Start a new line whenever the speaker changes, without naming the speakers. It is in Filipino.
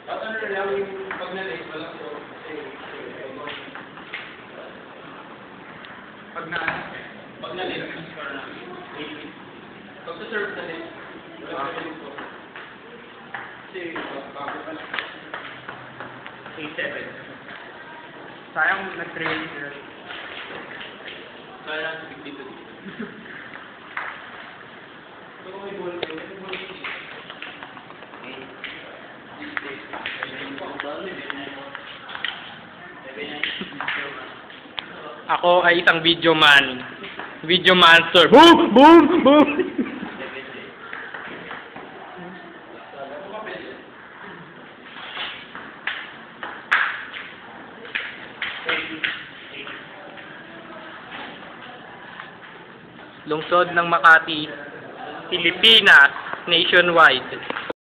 At ano na lang yung pag na-late, walang so, pag na-late, transfer na. Pag sa-serve na late, walang sa late po. Kasi, bakit pa lang. 8-7.
Sayang nag-training sila.
Sayang, big dito. Ito kung may goal kayo, may goal kayo.
Ako ay isang video man. Video monster. Boom! Boom! Boom! Lungsod ng Makati, Pilipinas, nationwide.